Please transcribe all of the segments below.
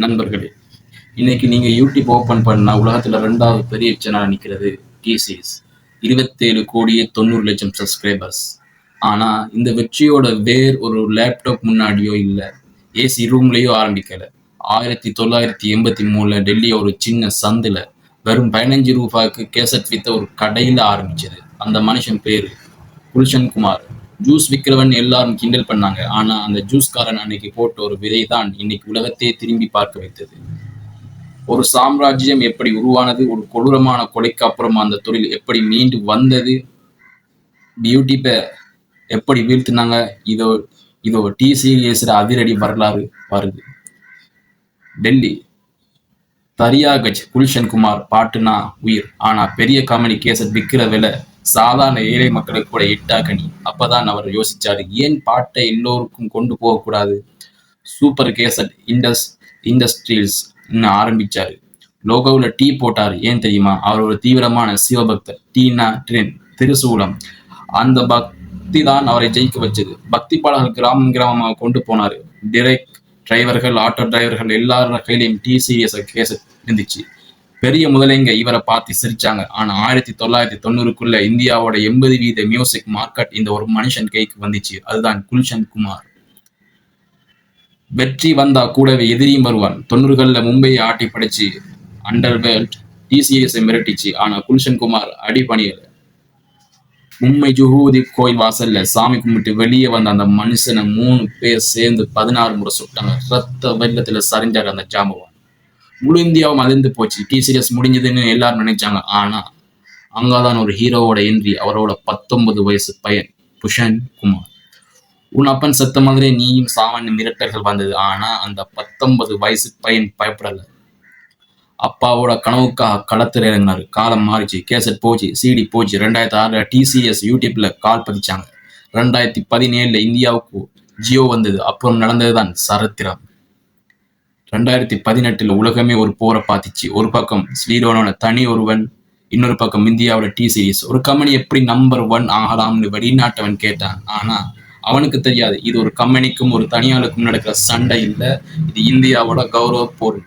நண்பர்களே, இன்னைக்கு நீங்க யூடியூப் ஓபன் பண்ணா உலகத்துல 2வது பெரிய சேனலா நிக்கிறது டி சீரிஸ். 27,90,00,000 சப்ஸ்கிரைபர்ஸ். ஆனா இந்த வெற்றியோட வேர் ஒரு லேப்டாப் முன்னாடியோ இல்ல ஏசி ரூம்லயோ ஆரம்பிக்கல. 1983ல டெல்லி ஒரு சின்ன சந்துல வெறும் 15 ரூபாய்க்கு கேசட் வித்த ஒரு கடையில ஆரம்பிச்சது. அந்த மனுஷன் பேரு குல்ஷன் குமார். ஜூஸ் விக்கிறவன் எல்லாரும் கிண்டல் பண்ணாங்க. ஆனா அந்த ஜூஸ்காரன் அன்னைக்கு போட்ட ஒரு விதை தான் இன்னைக்கு உலகத்தையே திரும்பி பார்க்க வைத்தது. ஒரு சாம்ராஜ்யம் எப்படி உருவானது, ஒரு கொடூரமான கொலைக்கு அப்புறம் அந்த தொழில் எப்படி மீண்டு வந்தது, யூடியூப்ப எப்படி வீழ்த்தினாங்க, இதோ இதோ டி சீரியஸ்ல அதிரடி வரலாறு வருது. டெல்லி தரியாகஜ் குல்ஷன் குமார் பாட்டுனா உயிர். ஆனா பெரிய கம்பெனி கேசட் விக்கிற விலை சாதாரண ஏழை மக்களுக்கு கூட எட்டாக்கணி. அப்பதான் அவர் யோசிச்சாரு, ஏன் பாட்டை எல்லோருக்கும் கொண்டு போகக்கூடாது. சூப்பர் கேசட் இண்டஸ்ட்ரீஸ் ஆரம்பிச்சாரு. லோகோவில் டீ போட்டாரு. ஏன் தெரியுமா? அவர் ஒரு தீவிரமான சிவபக்தர். டீனா திருசூலம். அந்த பக்தி தான் அவரை ஜெயிக்க வச்சது. பக்தி பாடல்கள் கிராமம் கிராமமாக கொண்டு போனாரு. டிரைவர்கள், ஆட்டோ டிரைவர்கள் எல்லாரோட கையிலையும் டி சீரியஸ் கேசட் இருந்துச்சு. பெரிய முதலைங்க இவரை பார்த்து சிரிச்சாங்க. ஆனா 1990க்குள்ள இந்தியாவோட 80% மியூசிக் மார்க்கெட் இந்த ஒரு மனுஷன் கைக்கு வந்துச்சு. அதுதான் குல்ஷன் குமார். வெற்றி வந்தா கூடவே எதிரியும் வருவான். 90கள்ல மும்பையை ஆட்டி படைச்சு அண்டர்வேல்ட் டிசிஎஸ் மிரட்டிச்சு. ஆனா குல்ஷன் குமார் அடி பணியல. மும்பை ஜுஹூதி கோயில் வாசல்ல சாமி கும்பிட்டு வெளியே வந்த அந்த மனுஷனை 3 பேர் சேர்ந்து 16 முறை சுட்டாங்க. ரத்த வெள்ளத்துல சரிஞ்சாரு அந்த ஜாம்பவான். முழு இந்தியாவும் அதிர்ந்து போச்சு. டி சீரியஸ் முடிஞ்சதுன்னு எல்லாரும் நினைச்சாங்க. ஆனா அங்கதான் ஒரு ஹீரோவோட என்ட்ரி. அவரோட 19 வயசு பையன் குல்ஷன் குமார். உன் அப்பன் செத்த மாதிரி நீயும் சாமானிய மிரட்டல்கள் வந்தது. ஆனா அந்த 19 வயசு பையன் பயப்படல. அப்பாவோட கனவுக்காக களத்துல இறங்கினாரு. காலம் மாறிச்சு. கேசட் போச்சு, சிடி போச்சு. 2006ல டிசிஎஸ் யூடியூப்ல கால் பதிச்சாங்க. 2017ல இந்தியாவுக்கு ஜியோ வந்தது. அப்புறம் நடந்ததுதான் சரித்திரம். 2018ல உலகமே ஒரு போரை பார்த்துச்சு. ஒரு பக்கம் ஸ்வீடனோட தனி ஒருவன், இன்னொரு பக்கம் இந்தியாவோட டி சீரிஸ். ஒரு கம்பெனி எப்படி நம்பர் 1 ஆகலாம்னு வெளிநாட்டவன் கேட்டான். ஆனா அவனுக்கு தெரியாது, இது ஒரு கம்பெனிக்கும் ஒரு தனியாளுக்கும் நடக்கிற சண்டை இல்ல, இது இந்தியாவோட கௌரவ போர்.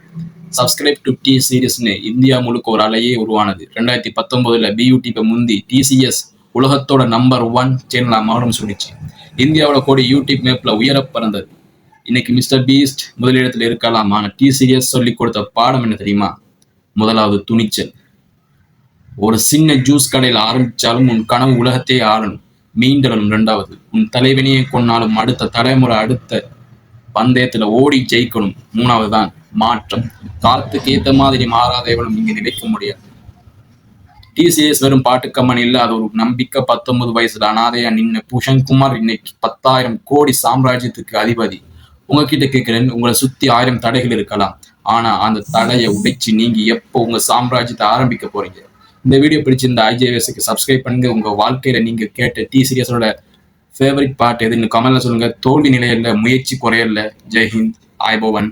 சப்ஸ்கிரைப் டு டி சீரிஸ்னு இந்தியா முழுக்க ஒரு அலையே உருவானது. 2019ல பியூடிபி முந்தி டிசிஎஸ் உலகத்தோட நம்பர் 1 சேனலா மாறும் சொல்லிச்சு. இந்தியாவோட கோடி யூடியூப் மேப்ல உயர பறந்தது. இன்னைக்கு மிஸ்டர் பீஸ்ட் முதலிடத்துல இருக்கலாம். ஆனா டி சீரிஸ் சொல்லி கொடுத்த பாடம் என்ன தெரியுமா? முதலாவது துணிச்சல். ஒரு சின்ன ஜூஸ் கடையில் ஆரம்பிச்சாலும் உன் கனவு உலகத்தையே ஆளணும். மீண்டலும். 2வது, உன் தலைவனையே கொன்னாலும் அடுத்த தலைமுறை அடுத்த பந்தயத்துல ஓடி ஜெயிக்கணும். 3வது தான் மாற்றம். காலத்துக்கு ஏத்த மாதிரி மாறாத எவனும் இங்க நினைக்க முடியாது. டி சீரிஸ் வெறும் பாட்டு கம்பெனி இல்ல, அது ஒரு நம்பிக்கை. 19 வயசுல அனாதையா நின்ன குல்ஷன் குமார் இன்னைக்கு 10,000 கோடி சாம்ராஜ்யத்துக்கு அதிபதி. உங்ககிட்ட கேட்கிறேன், உங்களை சுத்தி 1000 தடைகள் இருக்கலாம். ஆனா அந்த தடையை உடைச்சு நீங்க எப்போ உங்க சாம்ராஜ்யத்தை ஆரம்பிக்க போறீங்க? இந்த வீடியோ பிடிச்சிருந்த ஐஜேஎஸ்க்கு சப்ஸ்கிரைப் பண்ணுங்க. உங்க வாழ்க்கையில நீங்க கேட்ட டி சீரியஸோட ஃபேவரட் பார்ட் எதுன்னு கமெண்ட்ல சொல்லுங்க. தோல்வி நிலையில முயற்சி குறையல. ஜெய்ஹிந்த். ஆய்போவன்.